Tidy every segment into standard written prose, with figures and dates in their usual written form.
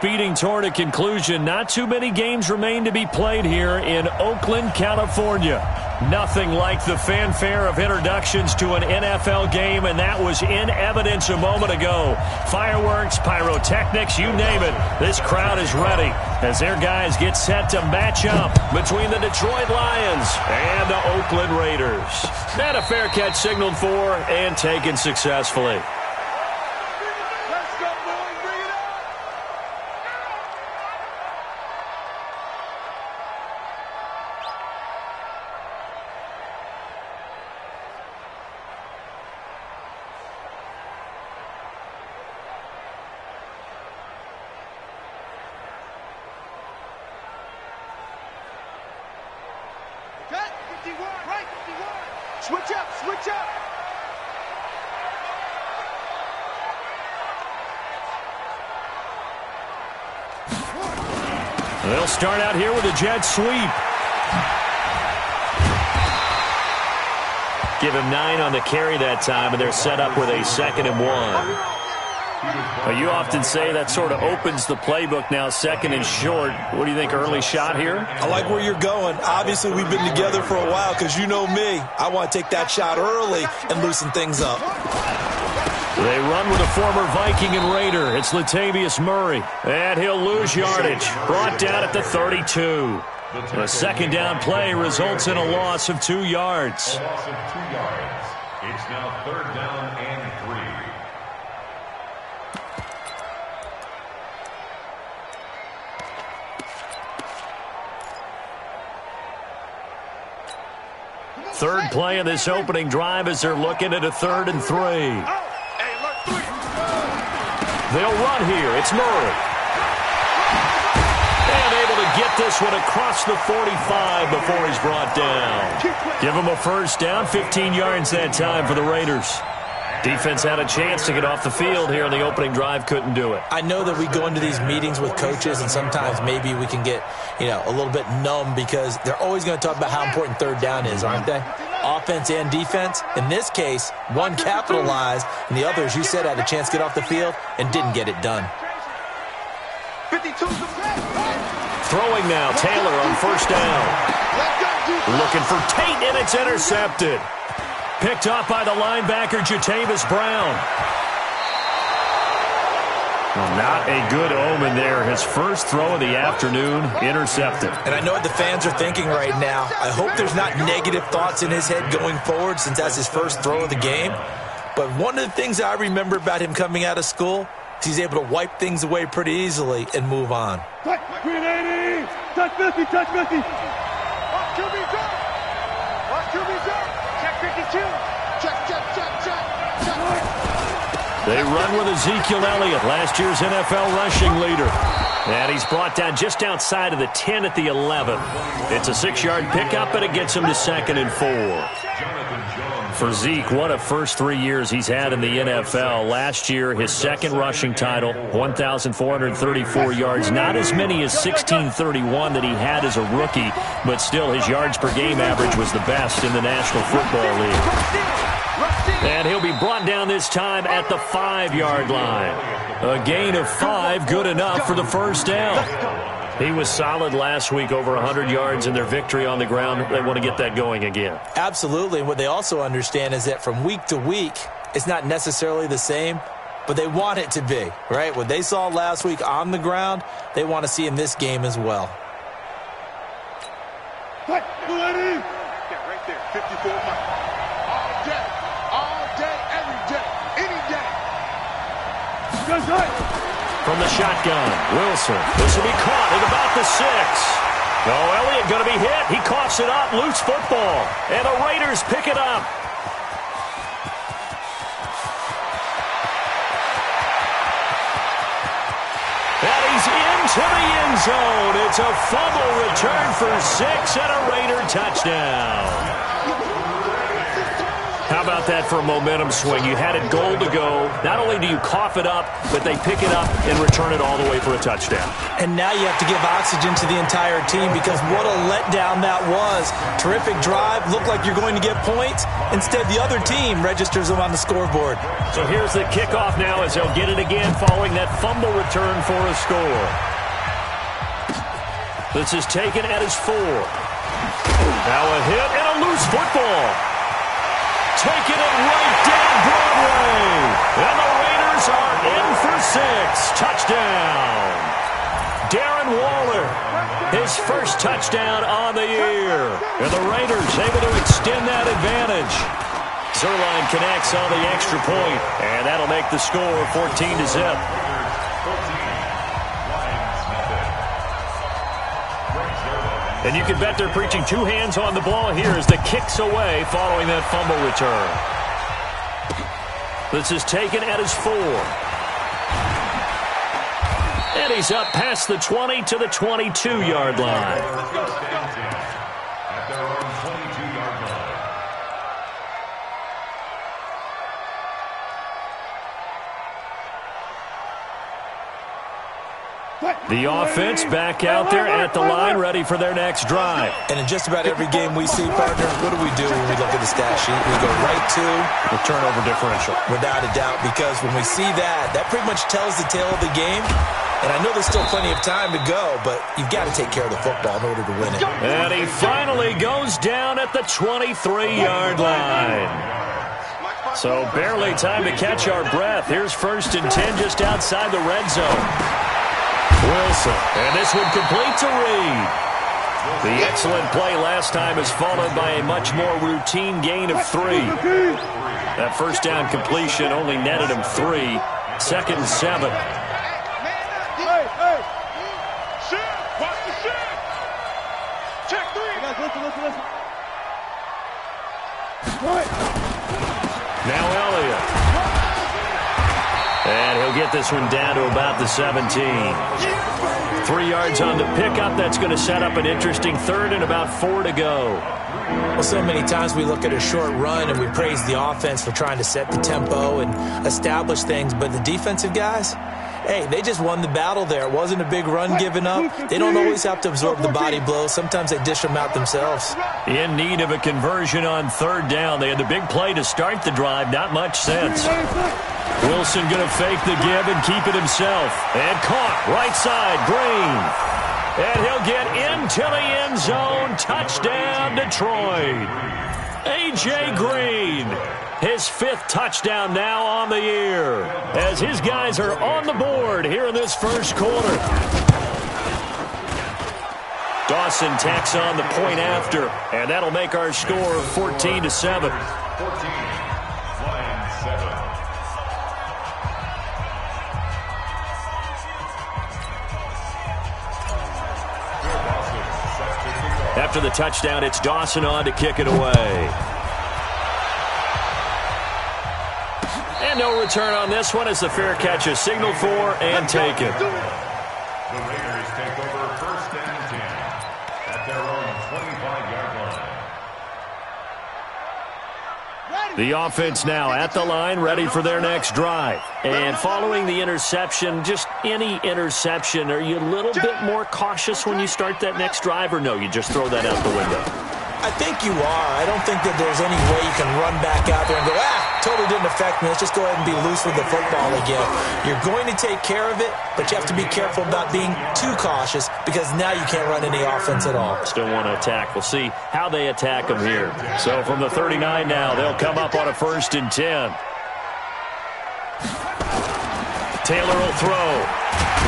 speeding toward a conclusion. Not too many games remain to be played here in Oakland, California. Nothing like the fanfare of introductions to an NFL game, and that was in evidence a moment ago. Fireworks, pyrotechnics, you name it. This crowd is ready as their guys get set to match up between the Detroit Lions and the Oakland Raiders. And a fair catch signaled for and taken successfully. Switch up, switch up. They'll start out here with a jet sweep. Give him 9 on the carry that time, and they're set up with a 2nd and 1. Well, you often say that sort of opens the playbook now, 2nd and short. What do you think, early shot here? I like where you're going. Obviously, we've been together for a while because you know me. I want to take that shot early and loosen things up. They run with a former Viking and Raider. It's Latavius Murray. And he'll lose yardage. Brought down at the 32. A 2nd down play results in a loss of 2 yards. A loss of 2 yards. It's now 3rd down and 3. Third play of this opening drive as they're looking at a 3rd and 3. They'll run here. It's Murray. And able to get this one across the 45 before he's brought down. Give him a 1st down, 15 yards that time for the Raiders. Defense had a chance to get off the field here in the opening drive, couldn't do it. I know that we go into these meetings with coaches, and sometimes maybe we can get, a little bit numb because they're always going to talk about how important 3rd down is, aren't they? Offense and defense. In this case, one capitalized, and the other, as you said, had a chance to get off the field and didn't get it done. Throwing now, Taylor on 1st down. Looking for Tate, and it's intercepted. Picked off by the linebacker, Jatavis Brown. Well, not a good omen there. His first throw of the afternoon, intercepted. And I know what the fans are thinking right now. I hope there's not negative thoughts in his head going forward since that's his first throw of the game. But one of the things I remember about him coming out of school is he's able to wipe things away pretty easily and move on. Touch 380! Touch 50, touch 50! Watch QB drop! Watch QB drop! Check 52! Check, check, check, check! They run with Ezekiel Elliott, last year's NFL rushing leader. And he's brought down just outside of the 10 at the 11. It's a 6-yard pickup, and it gets him to 2nd and 4. For Zeke, what a first 3 years he's had in the NFL. Last year, his 2nd rushing title, 1,434 yards. Not as many as 1,631 that he had as a rookie, but still his yards per game average was the best in the National Football League. And he'll be brought down this time at the 5-yard line. A gain of 5, good enough for the 1st down. He was solid last week, over 100 yards in their victory on the ground. They want to get that going again. Absolutely. And what they also understand is that from week to week, it's not necessarily the same, but they want it to be, right? What they saw last week on the ground, they want to see in this game as well. Right, yeah, right there, 54 miles. All day, every day, any day. From the shotgun, Wilson. This will be caught at about the 6. Oh, Elliott going to be hit. He coughs it up. Loose football. And the Raiders pick it up. And he's into the end zone. It's a fumble return for 6 and a Raider touchdown. How about that for a momentum swing? You had it goal to go. Not only do you cough it up, but they pick it up and return it all the way for a touchdown. And now you have to give oxygen to the entire team because what a letdown that was. Terrific drive. Looked like you're going to get points. Instead, the other team registers them on the scoreboard. So here's the kickoff now as they'll get it again following that fumble return for a score. This is taken at his 4. Now a hit and a loose football. Taking it right down Broadway. And the Raiders are in for 6. Touchdown. Darren Waller, his first touchdown on the year. And the Raiders able to extend that advantage. Zerline connects on the extra point, and that'll make the score 14-0. And you can bet they're preaching 2 hands on the ball here as the kick's away following that fumble return. This is taken at his 4. And he's up past the 20 to the 22-yard line. At their own 22-yard line. The offense back out there at the line, ready for their next drive. And in just about every game we see, partner, what do we do when we look at the stat sheet? We go right to the turnover differential. Without a doubt, because when we see that, that pretty much tells the tale of the game. And I know there's still plenty of time to go, but you've got to take care of the football in order to win it. And he finally goes down at the 23-yard line. So barely time to catch our breath. Here's 1st and 10 just outside the red zone. Wilson, and this one complete to Reed. The excellent play last time is followed by a much more routine gain of 3. That first down completion only netted him 3. 2nd and 7. Now Elliott. And he'll get this one down to about the 17. 3 yards on the pickup. That's going to set up an interesting 3rd and about 4 to go. Well, so many times we look at a short run and we praise the offense for trying to set the tempo and establish things. But the defensive guys, hey, they just won the battle there. It wasn't a big run given up. They don't always have to absorb the body blows. Sometimes they dish them out themselves. In need of a conversion on 3rd down. They had the big play to start the drive. Not much sense. Wilson going to fake the give and keep it himself. And caught right side, Green. And he'll get into the end zone. Touchdown, Detroit. A.J. Green. His 5th touchdown now on the year. As his guys are on the board here in this first quarter. Dawson tacks on the point after. And that'll make our score 14-7. 14-7. After the touchdown, it's Dawson on to kick it away. And no return on this one as the fair catch is signaled for and taken. The Raiders take over 1st and 10 at their own 25-yard line. The offense now at the line, ready for their next drive. And following the interception, just any interception, are you a little bit more cautious when you start that next drive, or no, you just throw that out the window? I think you are. I don't think that there's any way you can run back out there and go, totally didn't affect me. Let's just go ahead and be loose with the football again. You're going to take care of it, but you have to be careful about being too cautious because now you can't run any offense at all. Still want to attack. We'll see how they attack them here. So from the 39 now, they'll come up on a 1st and 10. Taylor will throw.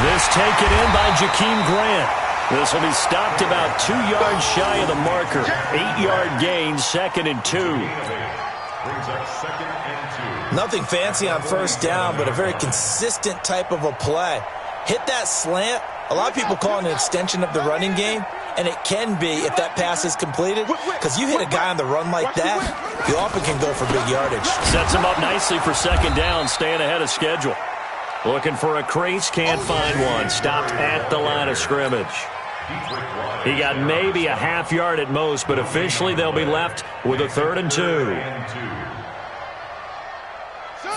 This taken in by Jakeem Grant. This will be stopped about 2 yards shy of the marker. 8-yard gain, 2nd and 2. Brings up 2nd and 2. Nothing fancy on 1st down, but a very consistent type of a play. Hit that slant. A lot of people call it an extension of the running game, and it can be if that pass is completed, because you hit a guy on the run like that, you often can go for big yardage. Sets him up nicely for 2nd down, staying ahead of schedule. Looking for a crease, can't find one. Stopped at the line of scrimmage. He got maybe a half yard at most, but officially they'll be left with a 3rd and 2.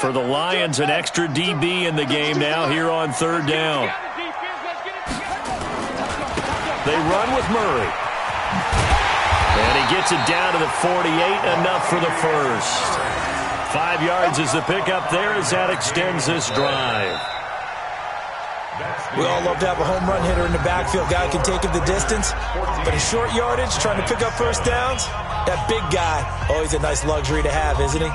For the Lions, an extra DB in the game now here on third down. They run with Murray. And he gets it down to the 48, enough for the first. 5 yards is the pickup there as that extends this drive. We all love to have a home run hitter in the backfield. Guy can take it the distance. But in short yardage, trying to pick up first downs, that big guy, always a nice luxury to have, isn't he?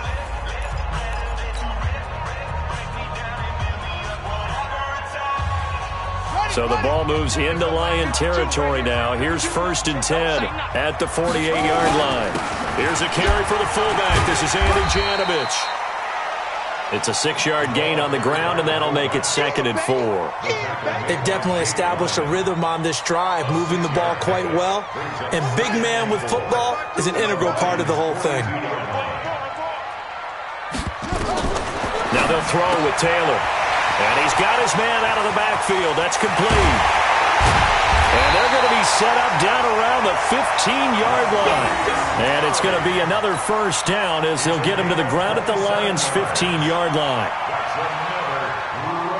So the ball moves into Lion territory now. Here's 1st and 10 at the 48-yard line. Here's a carry for the fullback. This is Andy Janovich. It's a 6-yard gain on the ground, and that'll make it 2nd and 4. They've definitely established a rhythm on this drive, moving the ball quite well. And big man with football is an integral part of the whole thing. Now they'll throw with Taylor. And he's got his man out of the backfield. That's complete. And they're going to be set up down around the 15-yard line. And it's going to be another first down as they'll get him to the ground at the Lions' 15-yard line. That's another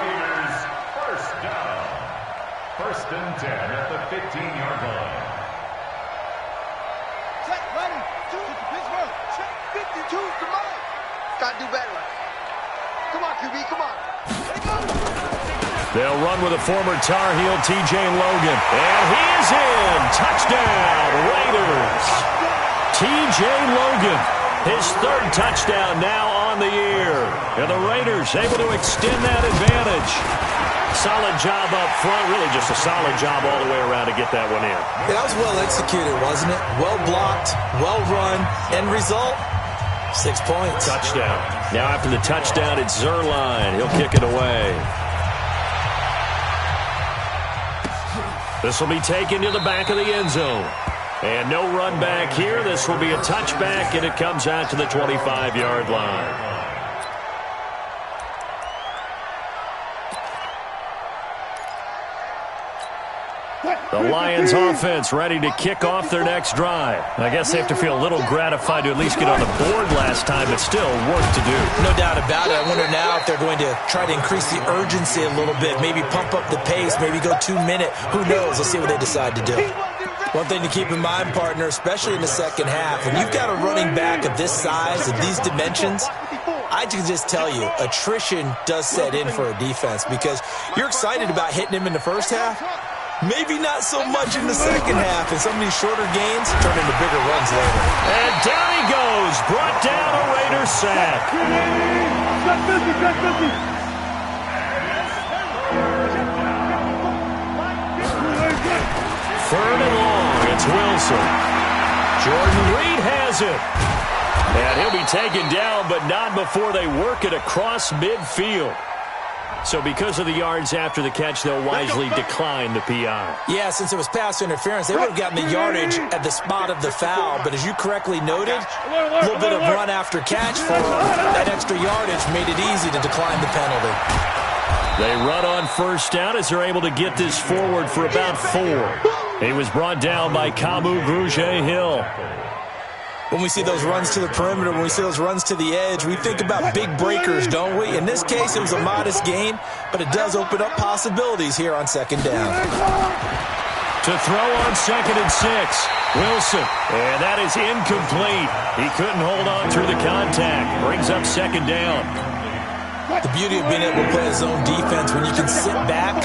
Raiders first down. 1st and 10 at the 15-yard line. Check, ready. 2 to Pittsburgh. Check, 52 to Mike. Got to do better. Come on, QB, come on. They'll run with a former Tar Heel, T.J. Logan. And he is in. Touchdown, Raiders. T.J. Logan, his 3rd touchdown now on the year. And the Raiders able to extend that advantage. Solid job up front. Really just a solid job all the way around to get that one in. Yeah, that was well executed, wasn't it? Well blocked, well run. End result, 6 points. Touchdown. Now after the touchdown, it's Zerline. He'll kick it away. This will be taken to the back of the end zone. And no run back here. This will be a touchback, and it comes out to the 25-yard line. The Lions offense ready to kick off their next drive. I guess they have to feel a little gratified to at least get on the board last time, but still work to do. No doubt about it. I wonder now if they're going to try to increase the urgency a little bit, maybe pump up the pace, maybe go 2-minute. Who knows? Let's see what they decide to do. One thing to keep in mind, partner, especially in the second half, when you've got a running back of this size, of these dimensions, I can just tell you, attrition does set in for a defense because you're excited about hitting him in the first half. Maybe not so much in the second half, and some of these shorter gains turn into bigger runs later. And down he goes, brought down a Raider sack. Third and long, it's Wilson. Jordan Reed has it. And he'll be taken down, but not before they work it across midfield. So because of the yards after the catch, they'll wisely decline the PI. Yeah, since it was pass interference, they would have gotten the yardage at the spot of the foul. But as you correctly noted, a little bit of run after catch for that extra yardage made it easy to decline the penalty. They run on first down as they're able to get this forward for about 4. He was brought down by Kamu Grugier-Hill. When we see those runs to the perimeter, when we see those runs to the edge, we think about big breakers, don't we? In this case, it was a modest gain, but it does open up possibilities here on second down. To throw on 2nd and 6, Wilson. And that is incomplete. He couldn't hold on through the contact. Brings up 2nd down. The beauty of being able to play a zone defense, when you can sit back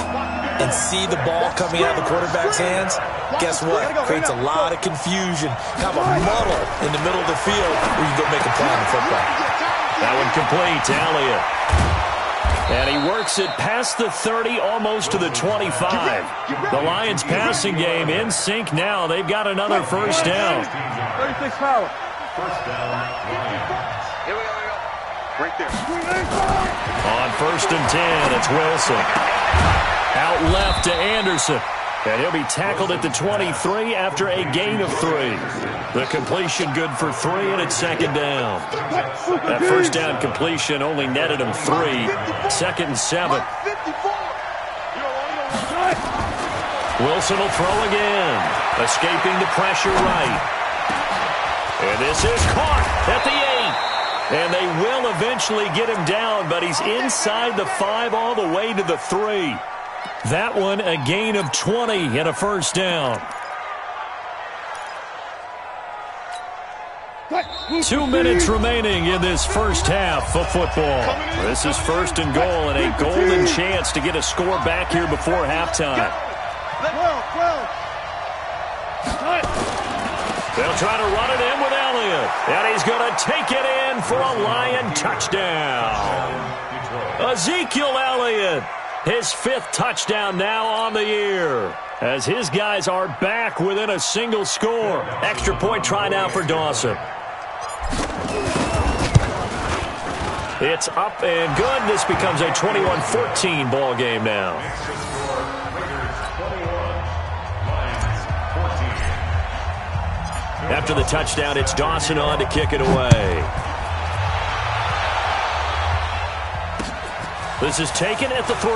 and see the ball coming out of the quarterback's hands, guess what? Creates a lot of confusion. Have a muddle in the middle of the field where you go make a play on the football. That one complete to Elliott. And he works it past the 30, almost to the 25. The Lions passing game in sync now. They've got another first down. 36 power. First down, Lions. Here we go. Right there. On 1st and 10, it's Wilson. Out left to Anderson. And he'll be tackled at the 23 after a gain of 3. The completion good for 3, and it's 2nd down. That first down completion only netted him 3. 2nd and 7. Wilson will throw again. Escaping the pressure right. And this is caught at the 8. And they will eventually get him down, but he's inside the 5 all the way to the 3. That one a gain of 20 and a first down. 2 minutes remaining in this first half of football. This is first and goal and a golden chance to get a score back here before halftime. They'll try to run it in with Elliott. And he's going to take it in for a Lion touchdown. Ezekiel Elliott, his 5th touchdown now on the year, as his guys are back within a single score. Extra point try now for Dawson. It's up and good. This becomes a 21-14 ball game now. After the touchdown, it's Dawson on to kick it away. This is taken at the 3.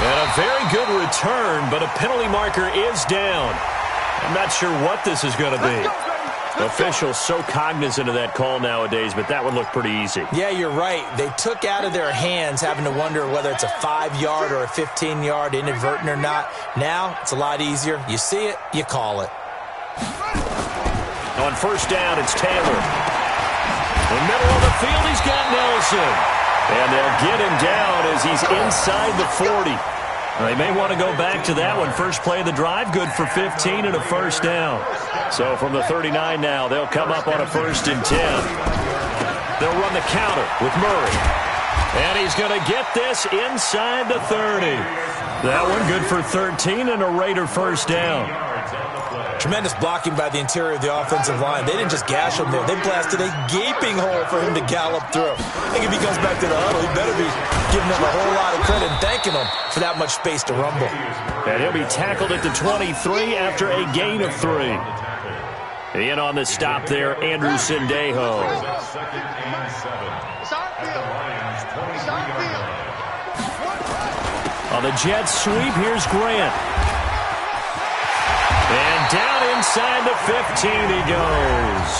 And a very good return, but a penalty marker is down. I'm not sure what this is going to be. Officials so cognizant of that call nowadays, but that one looked pretty easy. Yeah, you're right. They took out of their hands having to wonder whether it's a 5-yard or a 15-yard, inadvertent or not. Now, it's a lot easier. You see it, you call it. On first down, it's Taylor. In the middle of the field, he's got Nelson. And they'll get him down as he's inside the 40. They may want to go back to that one. First play of the drive, good for 15 and a first down. So from the 39 now, they'll come up on a 1st and 10. They'll run the counter with Murray. And he's going to get this inside the 30. That one good for 13 and a Raider first down. Tremendous blocking by the interior of the offensive line. They didn't just gash him there. They blasted a gaping hole for him to gallop through. I think if he comes back to the huddle, he better be giving them a whole lot of credit and thanking them for that much space to rumble. And he'll be tackled at the 23 after a gain of 3. In on the stop there, Andrew Sendejo. On the Jets sweep, here's Grant. And down inside the 15 he goes.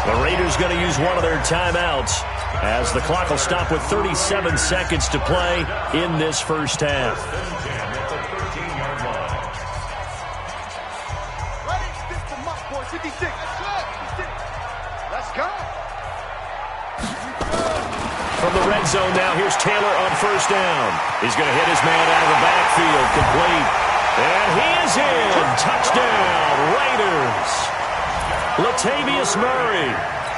The Raiders going to use one of their timeouts as the clock will stop with 37 seconds to play in this first half. Let's go. From the red zone now, here's Taylor on first down. He's going to hit his man out of the backfield, complete. And he is in. Touchdown, Raiders. Latavius Murray,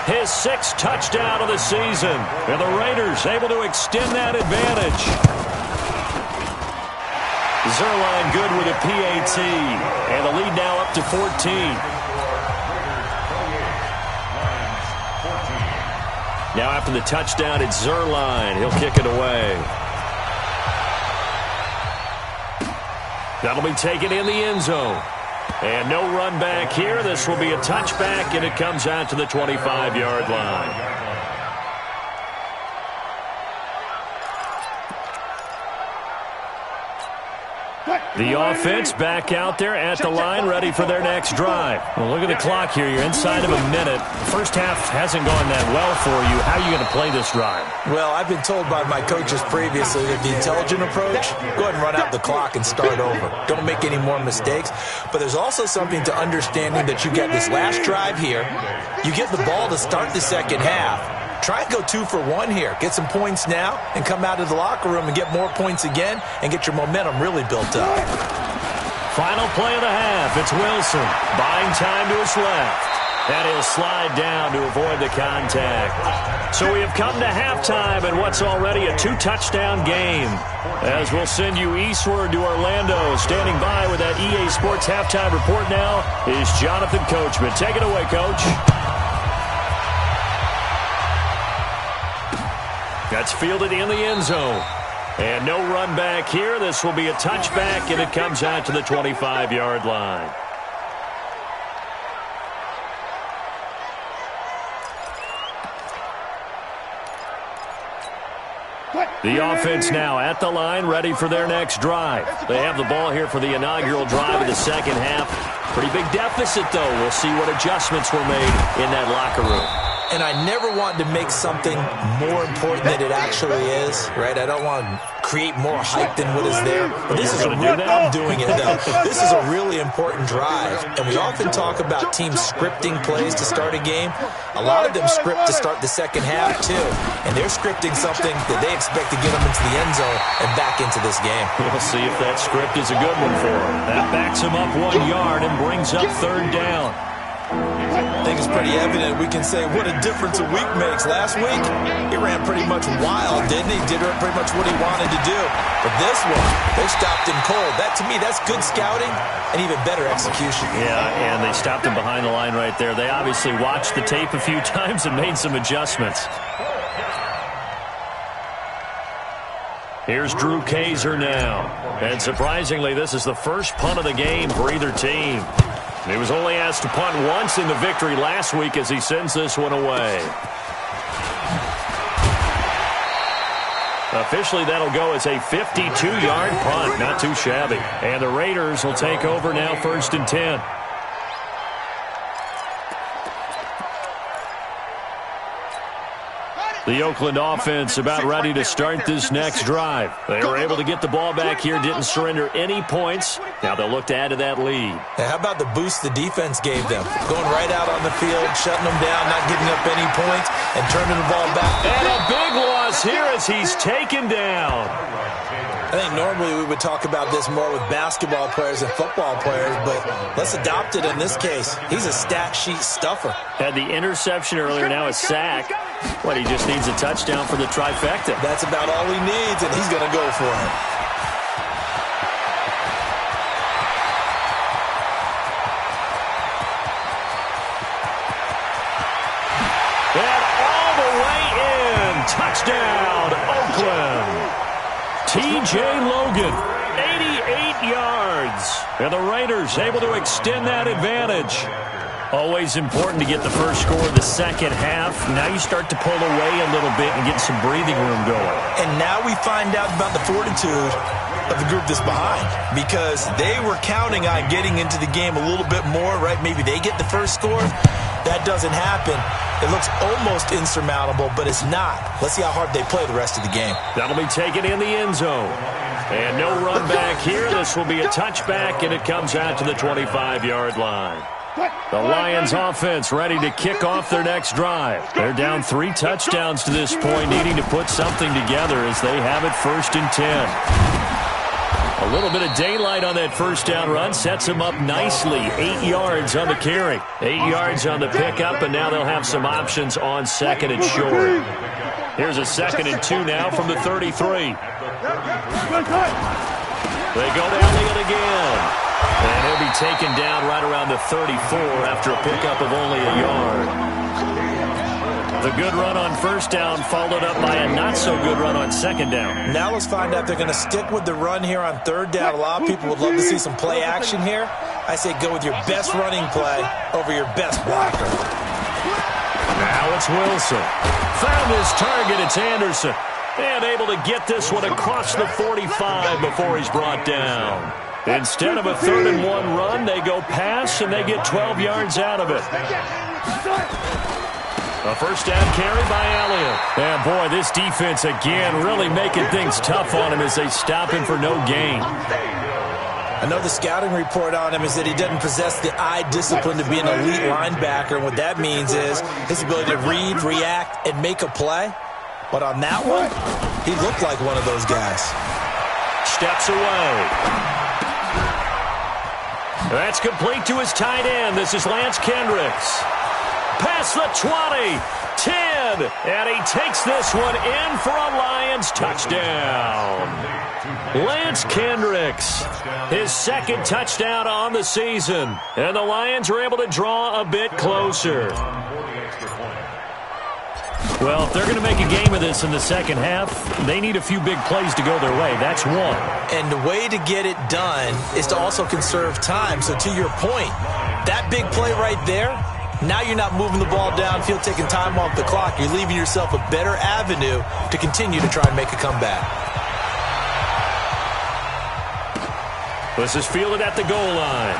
his 6th touchdown of the season. And the Raiders able to extend that advantage. Zerline good with a PAT. And the lead now up to 14. Now after the touchdown, it's Zerline. He'll kick it away. That'll be taken in the end zone. And no run back here. This will be a touchback, and it comes out to the 25-yard line. The offense back out there at the line, ready for their next drive. Well, look at the clock here. You're inside of a minute. The first half hasn't gone that well for you. How are you going to play this drive? Well, I've been told by my coaches previously that the intelligent approach, go ahead and run out the clock and start over. Don't make any more mistakes. But there's also something to understanding that you get this last drive here. You get the ball to start the second half. Try and go 2 for 1 here. Get some points now and come out of the locker room and get more points again and get your momentum really built up. Final play of the half. It's Wilson buying time to his left. And he'll slide down to avoid the contact. So we have come to halftime in what's already a 2-touchdown game. As we'll send you eastward to Orlando. Standing by with that EA Sports halftime report now is Jonathan Coachman. Take it away, Coach. That's fielded in the end zone. And no run back here. This will be a touchback, and it comes out to the 25-yard line. The offense now at the line, ready for their next drive. They have the ball here for the inaugural drive of the second half. Pretty big deficit, though. We'll see what adjustments were made in that locker room. And I never want to make something more important than it actually is, right? I don't want to create more hype than what is there. But this is a real, I'm doing it, though. This is a really important drive. And we often talk about teams scripting plays to start a game. A lot of them script to start the second half, too. And they're scripting something that they expect to get them into the end zone and back into this game. We'll see if that script is a good one for them. That backs him up 1 yard and brings up third down. I think it's pretty evident. We can say what a difference a week makes. Last week, he ran pretty much wild, didn't he? Did pretty much what he wanted to do. But this one, they stopped him cold. That, to me, that's good scouting and even better execution. Yeah, and they stopped him behind the line right there. They obviously watched the tape a few times and made some adjustments. Here's Drew Kaiser now. And surprisingly, this is the first punt of the game for either team. He was only asked to punt once in the victory last week as he sends this one away. Officially, that'll go as a 52-yard punt. Not too shabby. And the Raiders will take over now, 1st and 10. The Oakland offense about ready to start this next drive. They were able to get the ball back here, didn't surrender any points. Now they'll look to add to that lead. Now, how about the boost the defense gave them? Going right out on the field, shutting them down, not giving up any points, and turning the ball back. And a big loss here as he's taken down. I think normally we would talk about this more with basketball players and football players, but let's adopt it in this case. He's a stat sheet stuffer. Had the interception earlier, now a sack. What, he just needs a touchdown for the trifecta. That's about all he needs, and he's going to go for it. And all the way in. Touchdown, Oakland. T.J. Logan, 88 yards. And the Raiders able to extend that advantage. Always important to get the first score of the second half. Now you start to pull away a little bit and get some breathing room going. And now we find out about the fortitude of the group that's behind, because they were counting on getting into the game a little bit more, right? Maybe they get the first score. That doesn't happen. It looks almost insurmountable, but it's not. Let's see how hard they play the rest of the game. That'll be taken in the end zone. And no run back here. This will be a touchback, and it comes out to the 25-yard line. The Lions offense ready to kick off their next drive. They're down 3 touchdowns to this point, needing to put something together as they have it 1st and 10. A little bit of daylight on that first down run sets them up nicely. 8 yards on the carry. 8 yards on the pickup, and now they'll have some options on 2nd and short. Here's a 2nd and 2 now from the 33. They go to Elliott again. And he'll be taken down right around the 34 after a pickup of only a yard. The good run on first down followed up by a not-so-good run on second down. Now let's find out if they're going to stick with the run here on third down. A lot of people would love to see some play action here. I say go with your best running play over your best blocker. Now it's Wilson. Found his target. It's Anderson. And able to get this one across the 45 before he's brought down. Instead of a 3rd and 1 run, they go pass, and they get 12 yards out of it. A first down carry by Elliott. And, boy, this defense, again, really making things tough on him as they stop him for no gain. I know the scouting report on him is that he doesn't possess the eye discipline to be an elite linebacker. And what that means is his ability to read, react, and make a play. But on that one, he looked like one of those guys. Steps away. That's complete to his tight end. This is Lance Kendricks. Past the 20, 10, and he takes this one in for a Lions touchdown. Lance Kendricks, his 2nd touchdown on the season, and the Lions are able to draw a bit closer. Well, if they're going to make a game of this in the second half, they need a few big plays to go their way. That's one. And the way to get it done is to also conserve time. So to your point, that big play right there Now you're not moving the ball downfield, taking time off the clock. You're leaving yourself a better avenue to continue to try and make a comeback. This is fielded at the goal line.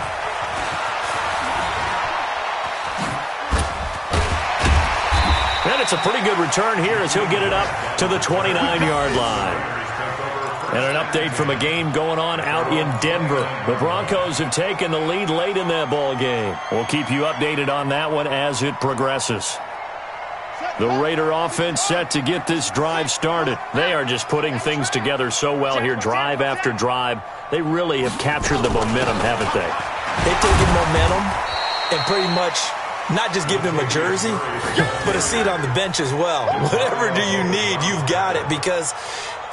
And it's a pretty good return here as he'll get it up to the 29-yard line. And an update from a game going on out in Denver. The Broncos have taken the lead late in that ball game. We'll keep you updated on that one as it progresses. The Raider offense set to get this drive started. They are just putting things together so well here, drive after drive. They really have captured the momentum, haven't they? They've taken momentum and pretty much not just give them a jersey, but a seat on the bench as well. Whatever do you need, you've got it, because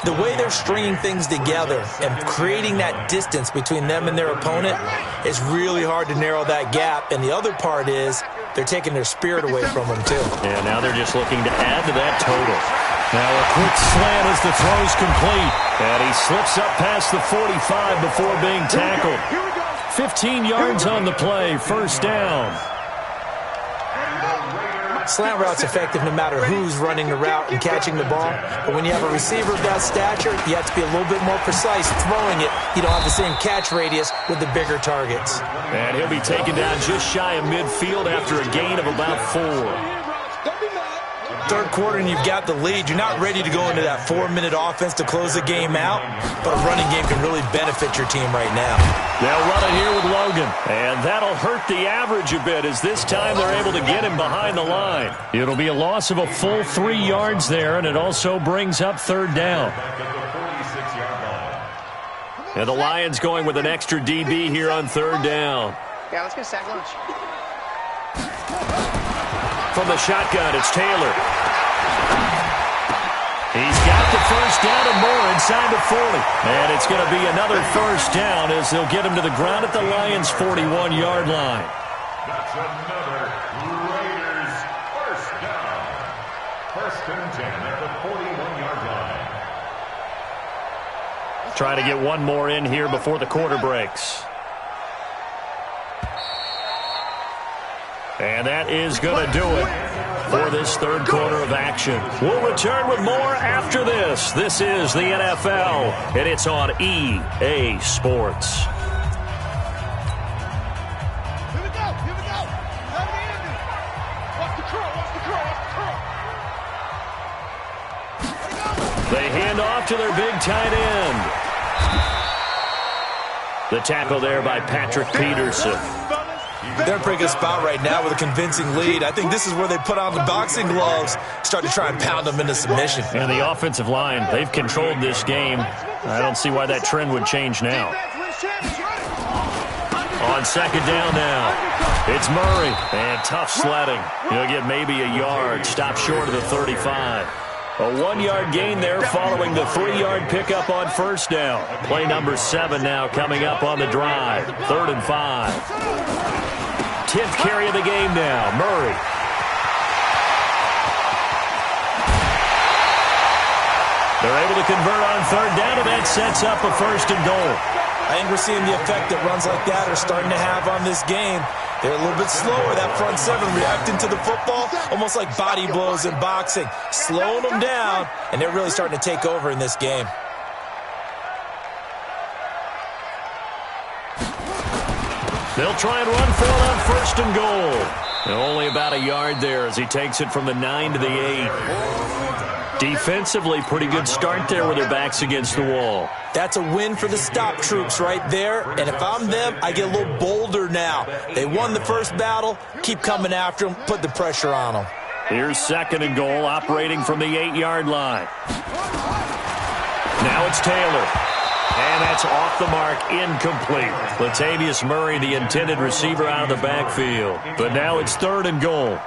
the way they're stringing things together and creating that distance between them and their opponent is really hard to narrow that gap. And the other part is they're taking their spirit away from them, too. Yeah, now they're just looking to add to that total. Now a quick slant as the throw's complete. And he slips up past the 45 before being tackled. 15 yards on the play, first down. Slant route's effective no matter who's running the route and catching the ball. But when you have a receiver of that stature, you have to be a little bit more precise throwing it. You don't have the same catch radius with the bigger targets. And he'll be taken down just shy of midfield after a gain of about 4. Third quarter and you've got the lead. You're not ready to go into that 4-minute offense to close the game out, but a running game can really benefit your team right now. They'll run it here with Logan, and that'll hurt the average a bit as this time they're able to get him behind the line. It'll be a loss of a full 3 yards there, and it also brings up third down. And the Lions going with an extra DB here on third down. Yeah, let's get sack lunch. From the shotgun, it's Taylor. He's got the first down and more inside the 40. And it's going to be another first down as they'll get him to the ground at the Lions' 41-yard line. That's another Raiders first down. First and 10 at the 41-yard line. Try to get one more in here before the quarter breaks. And that is going to do it for this third quarter of action. We'll return with more after this. This is the NFL, and it's on EA Sports. Here we go. Here we go. Watch the curl. Watch the curl. Watch the curl. They hand off to their big tight end. The tackle there by Patrick Peterson. They're in a pretty good spot right now with a convincing lead. I think this is where they put on the boxing gloves, start to try and pound them into submission. And the offensive line, they've controlled this game. I don't see why that trend would change now. On second down now, it's Murray. And tough sledding. He'll get maybe a yard, stop short of the 35. A 1-yard gain there following the 3-yard pickup on first down. Play number 7 now coming up on the drive. 3rd and 5. 10th carry of the game now. Murray. They're able to convert on third down, and that sets up a first and goal. I think we're seeing the effect that runs like that are starting to have on this game. They're a little bit slower, that front 7, reacting to the football, almost like body blows in boxing, slowing them down, and they're really starting to take over in this game. They'll try and run for it on first and goal. And only about a yard there as he takes it from the 9 to the 8. Defensively, pretty good start there with their backs against the wall. That's a win for the stop troops right there. And if I'm them, I get a little bolder now. They won the first battle. Keep coming after them. Put the pressure on them. Here's second and goal, operating from the 8-yard line. Now it's Taylor. And that's off the mark, incomplete. Latavius Murray, the intended receiver, out of the backfield. But now it's 3rd and goal.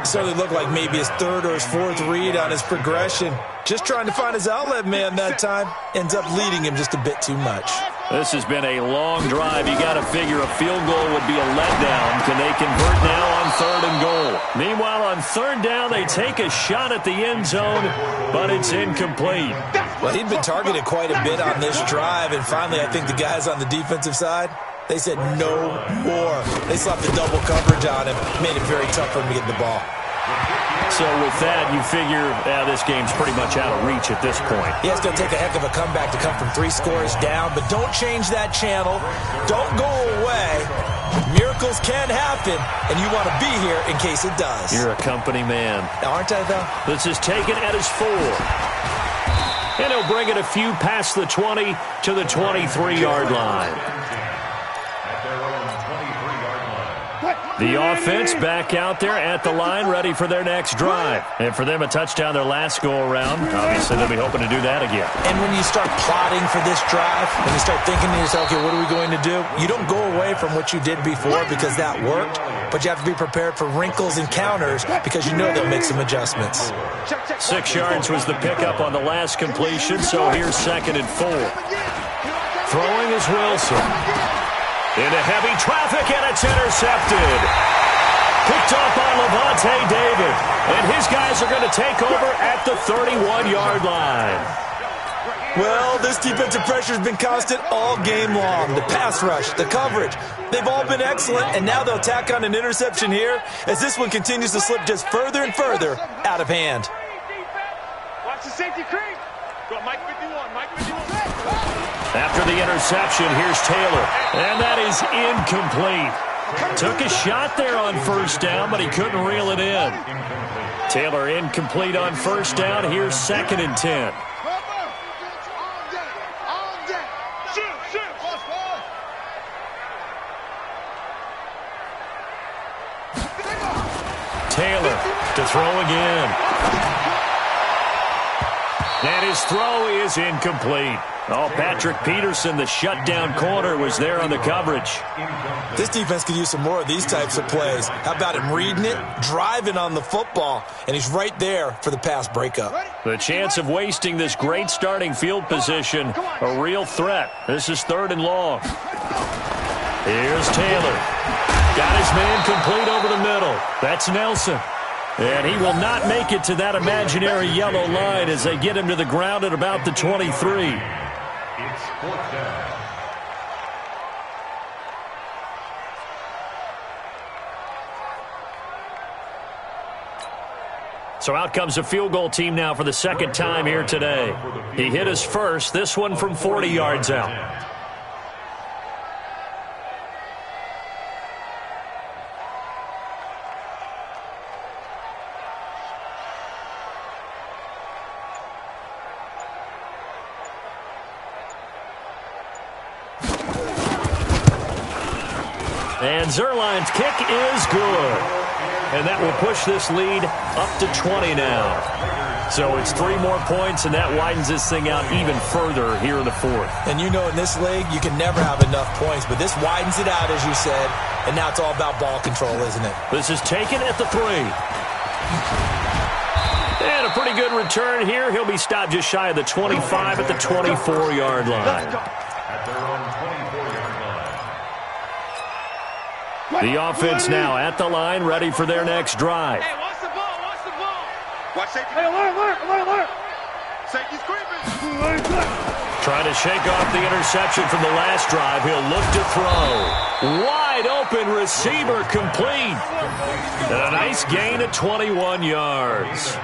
Certainly looked like maybe his 3rd or his 4th read on his progression. Just trying to find his outlet man that time. Ends up leading him just a bit too much. This has been a long drive. You got to figure a field goal would be a letdown. Can they convert now on 3rd and goal? Meanwhile, on 3rd down, they take a shot at the end zone, but it's incomplete. Well, he'd been targeted quite a bit on this drive, and finally I think the guys on the defensive side They said no more. They slapped the double coverage on him, made it very tough for him to get the ball. So with that, you figure this game's pretty much out of reach at this point. Yeah, it's going to take a heck of a comeback to come from 3 scores down, but don't change that channel. Don't go away. Miracles can happen, and you want to be here in case it does. You're a company man. Aren't I, though? This is taken at his 4. And he'll bring it a few past the 20 to the 23-yard line. The offense back out there at the line, ready for their next drive. And for them, a touchdown their last go-around. Obviously, they'll be hoping to do that again. And when you start plotting for this drive, when you start thinking to yourself, okay, what are we going to do? You don't go away from what you did before because that worked, but you have to be prepared for wrinkles and counters because you know they'll make some adjustments. 6 yards was the pickup on the last completion, so here's 2nd and 4. Throwing is Wilson. Into heavy traffic, and it's intercepted. Picked up on Levante David. And his guys are going to take over at the 31-yard line. Well, this defensive pressure has been constant all game long. The pass rush, the coverage, they've all been excellent, and now they'll tack on an interception here as this one continues to slip just further and further out of hand. Watch the safety creep. Go, Mike 51, Mike 51. After the interception, here's Taylor. And that is incomplete. Took a shot there on 1st down, but he couldn't reel it in. Taylor incomplete on 1st down. Here's 2nd and 10. Taylor to throw again. And his throw is incomplete. Oh, Patrick Peterson, the shutdown corner, was there on the coverage. This defense could use some more of these types of plays. How about him reading it, driving on the football, and he's right there for the pass breakup. The chance of wasting this great starting field position, a real threat. This is 3rd and long. Here's Taylor. Got his man complete over the middle. That's Nelson. And he will not make it to that imaginary yellow line as they get him to the ground at about the 23. It's 4th down. So out comes a field goal team now for the 2nd time here today. He hit his first, this one from 40 yards out. And Zerline's kick is good. And that will push this lead up to 20 now. So it's 3 more points, and that widens this thing out even further here in the 4th. And you know in this league, you can never have enough points, but this widens it out, as you said, and now it's all about ball control, isn't it? This is taken at the 3. And a pretty good return here. He'll be stopped just shy of the 25 at the 24-yard line. At their own 24-yard line. The offense now at the line, ready for their next drive. Hey, watch the ball, watch the ball. Watch safety. Hey, alert. Safety's creeping. Trying to shake off the interception from the last drive. He'll look to throw. Wide open receiver complete. And a nice gain of 21 yards.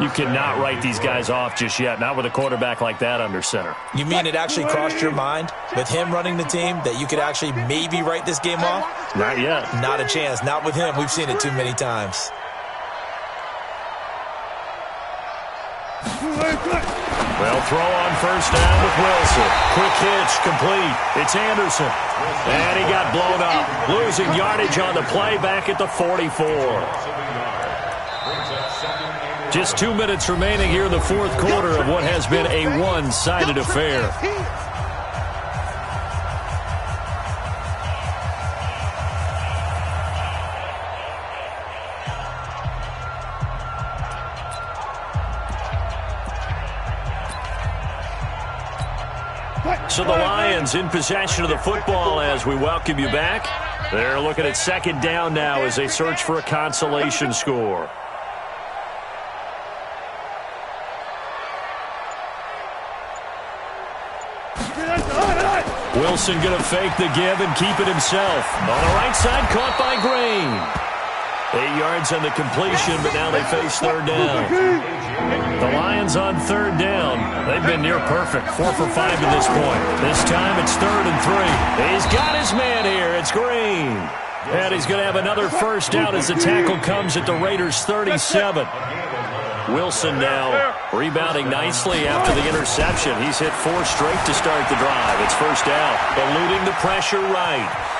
You cannot write these guys off just yet, not with a quarterback like that under center. You mean it actually crossed your mind with him running the team that you could actually maybe write this game off? Not yet. Not a chance. Not with him. We've seen it too many times. Well, throw on 1st down with Wilson. Quick hitch, complete. It's Anderson. And he got blown up. Losing yardage on the play back at the 44. Just 2 minutes remaining here in the 4th quarter of what has been a one-sided affair. So the Lions in possession of the football as we welcome you back. They're looking at 2nd down now as they search for a consolation score. Wilson going to fake the give and keep it himself. On the right side, caught by Green. 8 yards on the completion, but now they face third down. The Lions on third down. They've been near perfect, 4 for 5 to this point. This time it's 3rd and 3. He's got his man here. It's Green. And he's going to have another first down as the tackle comes at the Raiders' 37. Wilson now rebounding nicely after the interception. He's hit 4 straight to start the drive. It's first down, eluding the pressure right.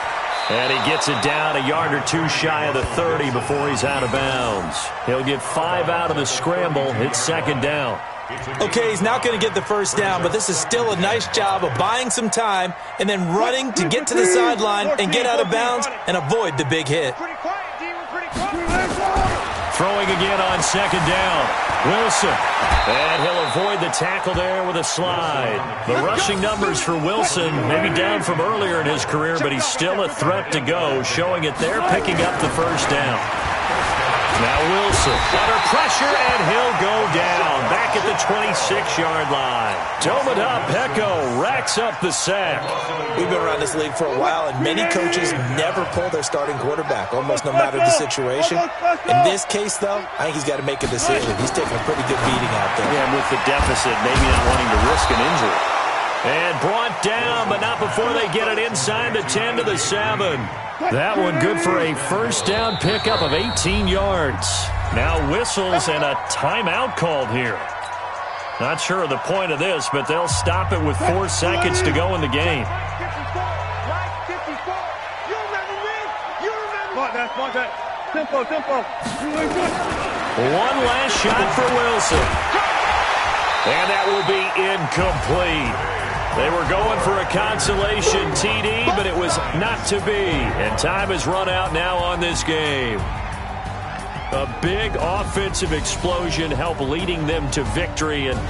And he gets it down a yard or 2 shy of the 30 before he's out of bounds. He'll get 5 out of the scramble. It's second down. Okay, he's not going to get the first down, but this is still a nice job of buying some time and then running to get to the sideline and get out of bounds and avoid the big hit. Throwing again on second down. Wilson. And he'll avoid the tackle there with a slide. The rushing numbers for Wilson maybe down from earlier in his career, but he's still a threat to go, showing it there, picking up the first down. Now Wilson under pressure, and he'll go down back at the 26-yard line. Dome it up. Pecco racks up the sack. We've been around this league for a while, and many coaches never pull their starting quarterback, almost no matter the situation. In this case, though, I think he's got to make a decision. He's taking a pretty good beating out there. Yeah, and with the deficit, maybe not wanting to risk an injury. And brought down, but not before they get it inside the 10 to the 7. That one good for a first down pickup of 18 yards. Now whistles and a timeout called here. Not sure of the point of this, but they'll stop it with 4 seconds to go in the game. One last shot for Wilson. And that will be incomplete. They were going for a consolation TD, but it was not to be. And time has run out now on this game. A big offensive explosion helped leading them to victory. And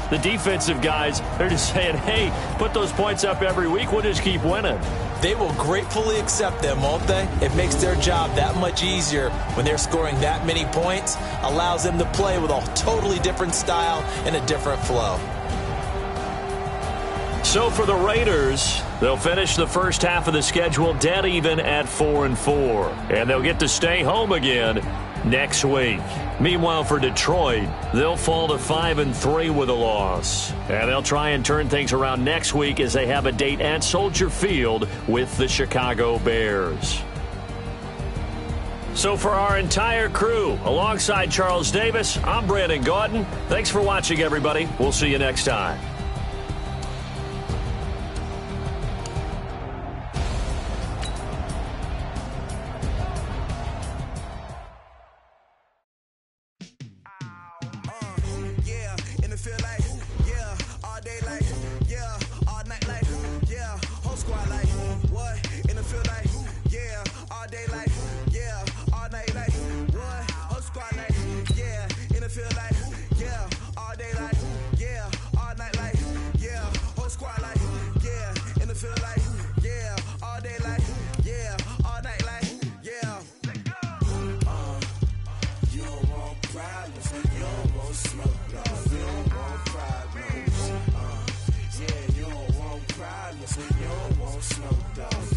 the defensive guys, they're just saying, hey, put those points up every week. We'll just keep winning. They will gratefully accept them, won't they? It makes their job that much easier when they're scoring that many points. Allows them to play with a totally different style and a different flow. So for the Raiders, they'll finish the first half of the schedule dead even at 4-4. And they'll get to stay home again next week. Meanwhile, for Detroit, they'll fall to 5-3 with a loss. And they'll try and turn things around next week as they have a date at Soldier Field with the Chicago Bears. So for our entire crew, alongside Charles Davis, I'm Brandon Gaudin. Thanks for watching, everybody. We'll see you next time. You don't want smoke, dog.